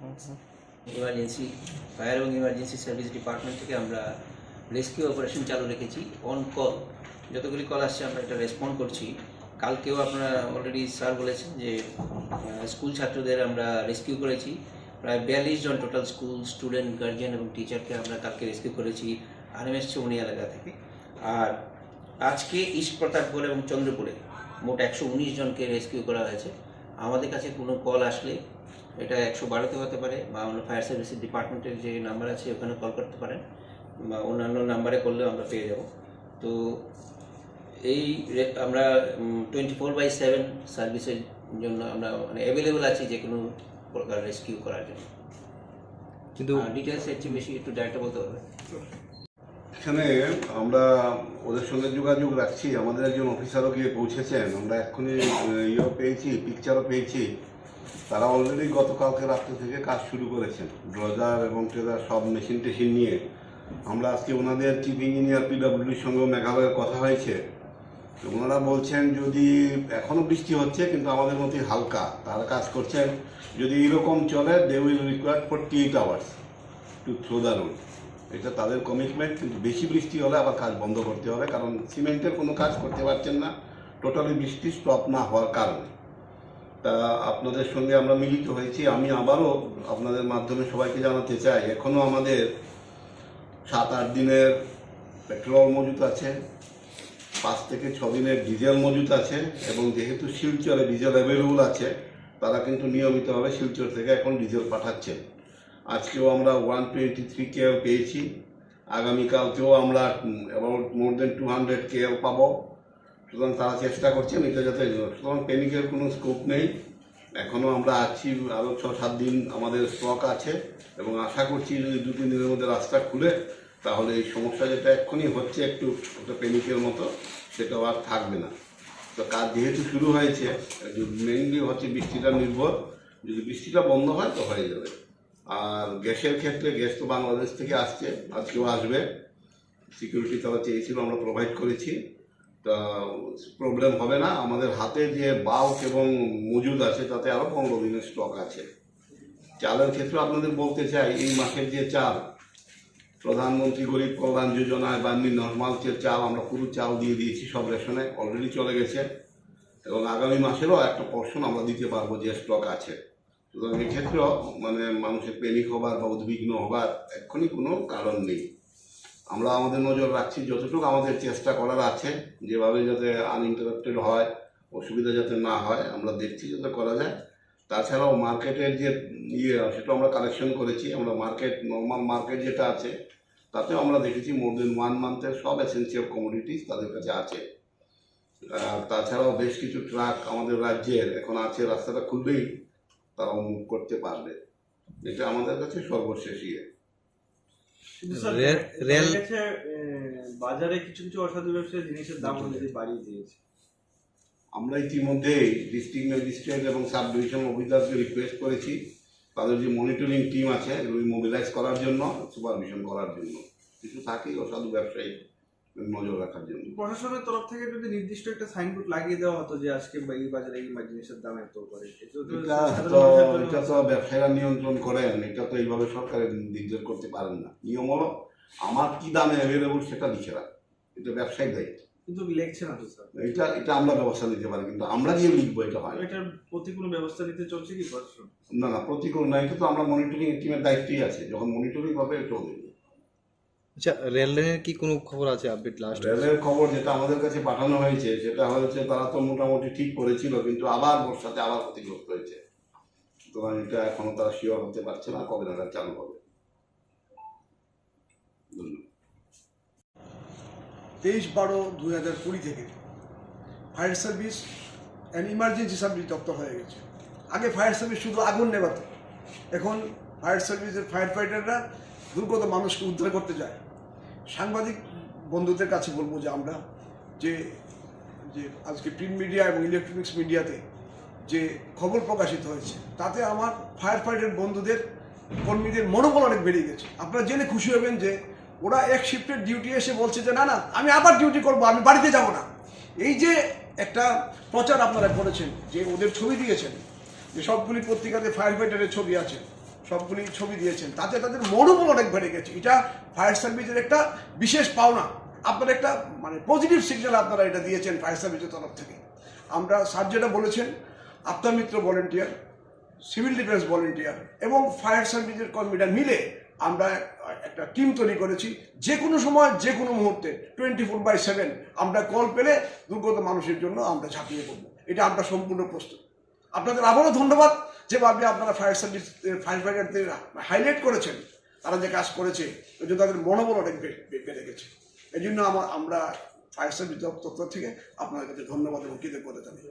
Emergency fire এবং emergency service department থেকে আমরা রেস্কিউ অপারেশন চালু রেখেছি। অন কল যতগুলি কল আসছে আমরা এটা রেসপন্ড করছি। কালকেও আপনারা অলরেডি স্যার বলেছেন যে স্কুল ছাত্রদের আমরা রেস্কিউ করেছি। প্রায় 42 জন টোটাল স্কুল স্টুডেন্ট, গার্জিয়ান এবং টিচারকে আমরা কালকে রেস্কিউ করেছি আরএমএস চৌনি এলাকা থেকে। আর আজকে ইস্ট প্রতাপগড় এবং চন্দ্রপুরে মোট 119 জনকে রেস্কিউ করা হয়েছে। আমাদের কাছে কোনো কল আসলে এটা 112-তে হতে পারে বা অন্য ফায়ার সার্ভিসের ডিপার্টমেন্টের যে নাম্বার আছে ওখানে কল করতে পারেন বা অন্যান্য নাম্বারে করলেও আমরা পেয়ে যাব। তো এই আমরা 24/7 সার্ভিসের জন্য আমরা মানে অ্যাভেলেবল আছি যে কোনো প্রকার রেস্কিউ করার জন্য। কিন্তু ডিটেলস এর চেয়ে বেশি একটু ডাটা বলতে হবে। এখানে আমরা ওদের সঙ্গে যোগাযোগ রাখছি। আমাদের একজন অফিসারও গিয়ে পৌঁছেছেন। আমরা এক্ষুনি ইয়েও পেয়েছি, পিকচারও পেয়েছি। তারা অলরেডি গতকালকে রাত্রে থেকে কাজ শুরু করেছেন, ড্রজার এবং ট্রেজার সব মেশিন টেশিন নিয়ে। আমরা আজকে ওনাদের চিফ ইঞ্জিনিয়ার পিডব্লিউডির সঙ্গেও মেঘালয়ের কথা হয়েছে। ওনারা বলছেন যদি এখনও বৃষ্টি হচ্ছে কিন্তু আমাদের মতোই হালকা, তারা কাজ করছেন। যদি এরকম চলে they will require 48 hours to throw the road. এটা তাদের কমিটমেন্ট। কিন্তু বেশি বৃষ্টি হলে আবার কাজ বন্ধ করতে হবে, কারণ সিমেন্টের কোনো কাজ করতে পারছেন না টোটালি বৃষ্টি স্টপ না হওয়ার কারণে। তা আপনাদের সঙ্গে আমরা মিলিত হয়েছি। আমি আবারও আপনাদের মাধ্যমে সবাইকে জানাতে চাই, এখনও আমাদের 7-8 দিনের পেট্রোল মজুত আছে, 5 থেকে 6 দিনের ডিজেল মজুত আছে। এবং যেহেতু শিলচরে ডিজেল অ্যাভেলেবল আছে, তারা কিন্তু নিয়মিতভাবে শিলচর থেকে এখন ডিজেল পাঠাচ্ছেন। আজকেও আমরা 123 KL পেয়েছি। আগামীকালকেও আমরা অ্যাবাউট মোর দেন 200 KL পাবো। সুতরাং তারা চেষ্টা করছেন এটা যাতে, সুতরাং প্যানিকের কোনো স্কোপ নেই। এখনও আমরা আছি, আরও 6-7 দিন আমাদের স্টক আছে এবং আশা করছি যদি 2-3 দিনের মধ্যে রাস্তা খুলে তাহলে এই সমস্যা যেটা এক্ষুনি হচ্ছে একটু একটা প্যানিকের মতো, সেটাও আর থাকবে না। তো কাজ যেহেতু শুরু হয়েছে, মেইনলি হচ্ছে বৃষ্টিটা নির্ভর। যদি বৃষ্টিটা বন্ধ হয় তো হয়ে যাবে। আর গ্যাসের ক্ষেত্রে গ্যাস তো বাংলাদেশ থেকে আসছে, আজকেও আসবে। সিকিউরিটি তারা চেয়েছিল, আমরা প্রোভাইড করেছি। তা প্রবলেম হবে না। আমাদের হাতে যে বাল্ক এবং মজুদ আছে তাতে আরও 15 দিনের স্টক আছে। চালের ক্ষেত্রে আপনাদের বলতে চাই, এই মাসের যে চাল প্রধানমন্ত্রী গরিব কল্যাণ যোজনায় বা নর্মাল যে চাল, আমরা পুরো চাল দিয়ে দিয়েছি, সব রেশনে অলরেডি চলে গেছে। এবং আগামী মাসেরও একটা পোর্শন আমরা দিতে পারবো যে স্টক আছে। সুতরাং এক্ষেত্রেও মানে মানুষের প্যানিক হবার বা উদ্বিগ্ন হবার এক্ষুনি কোনো কারণ নেই। আমরা আমাদের নজর রাখছি, যতটুকু আমাদের চেষ্টা করার আছে যেভাবে যাতে আনইন্টারাপ্টেড হয়, অসুবিধা যাতে না হয় আমরা দেখছি যাতে করা যায়। তাছাড়াও মার্কেটের যে সেটা আমরা কালেকশন করেছি। আমরা মার্কেট, নর্মাল মার্কেট যেটা আছে তাতেও আমরা দেখেছি মোর দেন 1 মান্থের সব এসেন্সিয়াল কমোডিটিস তাদের কাছে আছে। তাছাড়াও বেশ কিছু ট্রাক আমাদের রাজ্যের এখন আছে, রাস্তাটা খুলবেই তারা মুভ করতে পারবে। এটা আমাদের কাছে সর্বশেষ ইয়ে। বাজারে কিছু কিছু অসাধু ব্যবসায়ী জিনিসের দাম অলরেডি বাড়িয়ে দিয়েছে। আমরা ইতিমধ্যেই ডিস্ট্রিক্ট ম্যাজিস্ট্রেট এবং সাব ডিভিশন অফিসারকে রিকোয়েস্ট করেছি তাদের যে মনিটরিং টিম আছে এগুলি মোবিলাইজ করার জন্য, সুপারভিশন করার জন্য। কিছু থাকেই অসাধু ব্যবসায়ী নজর রাখার জন্য। প্রশাসনের তরফ থেকে যদি নির্দিষ্ট একটা সাইনবোর্ড লাগিয়ে দেওয়া হতো যে আজকে এই বাজারে এই জিনিসের দাম এত করে, এটা তো ব্যবসায়ীরা নিয়ন্ত্রণ করেন। এটা তো এইভাবে সরকারের নির্দেশ করতে পারেন না। নিয়ম হলো আমার কি দামে অ্যাভেলেবল সেটা লিখে রাখ, এটা ব্যবসায়িক দায়িত্ব। কিন্তু লিখছে না তো স্যার। এটা আমরা ব্যবস্থা নিতে পারি, কিন্তু আমরা গিয়ে লিখবো এটা হয়। এটার প্রতি কোনো ব্যবস্থা নিতে চলছে কি প্রশাসন? না, প্রতিকূল না। এটা তো আমরা মনিটরিং টিমের দায়িত্বই আছে, যখন মনিটরিং হবে চলবে। আচ্ছা, রেল লাইনের কি কোনো খবর আছে আপডেট? লাস্ট রেলের খবর যেটা আমাদের কাছে পাঠানো হয়েছে সেটা হয়েছে তারা তো মোটামুটি ঠিক করেছিল, কিন্তু আবার বর্ষাতে আবার ক্ষতিগ্রস্ত হয়েছে। সুতরাং এটা এখনো তারা শিওর হতে পারছে না কবে নাগাদ চালু হবে। 23/12/2020 থেকে fire service and emergency service দপ্তর হয়ে গেছে। আগে ফায়ার সার্ভিস শুধু আগুন নেভাত, এখন ফায়ার সার্ভিসের ফায়ার ফাইটাররা দুর্গত মানুষকে উদ্ধার করতে যায়। সাংবাদিক বন্ধুদের কাছে বলবো যে আমরা যে আজকে প্রিন্ট মিডিয়া এবং ইলেকট্রনিক্স মিডিয়াতে যে খবর প্রকাশিত হয়েছে তাতে আমার ফায়ার ফাইটার বন্ধুদের, কর্মীদের মনোবল অনেক বেড়ে গেছে। আপনারা জেনে খুশি হবেন যে ওরা এক শিফটের ডিউটি এসে বলছে যে না আমি আবার ডিউটি করব, আমি বাড়িতে যাব না। এই যে একটা প্রচার আপনারা করেছেন, যে ওদের ছবি দিয়েছেন, যে সবগুলি পত্রিকাতে ফায়ার ফাইটারের ছবি আছে, সবগুলি ছবি দিয়েছেন, তাতে তাদের মনোবল অনেক বেড়ে গেছে। এটা ফায়ার সার্ভিসের একটা বিশেষ পাওনা। আপনারা একটা মানে পজিটিভ সিগন্যাল আপনারা এটা দিয়েছেন ফায়ার সার্ভিসের তরফ থেকে। আমরা স্যার যেটা বলেছেন, আত্মা মিত্র ভলেন্টিয়ার, সিভিল ডিফেন্স ভলেন্টিয়ার এবং ফায়ার সার্ভিসের কর্মীরা মিলে আমরা একটা টিম তৈরি করেছি। যে কোনো সময় যে কোনো মুহূর্তে 24/7 আমরা কল পেলে দুর্গত মানুষের জন্য আমরা ঝাঁপিয়ে পড়বো। এটা আমরা সম্পূর্ণ প্রস্তুত। আপনাদের আবারও ধন্যবাদ যেভাবে আপনারা ফায়ার সার্ভিস ফায়ার ফাইটারদের হাইলাইট করেছেন, তারা যে কাজ করেছে ওই জন্য তাদের মনোবল অনেক বেড়ে গেছে। এই জন্য আমরা ফায়ার সার্ভিস দপ্তর থেকে আপনাদের কাছে ধন্যবাদ এবং কৃতজ্ঞতা জানাই।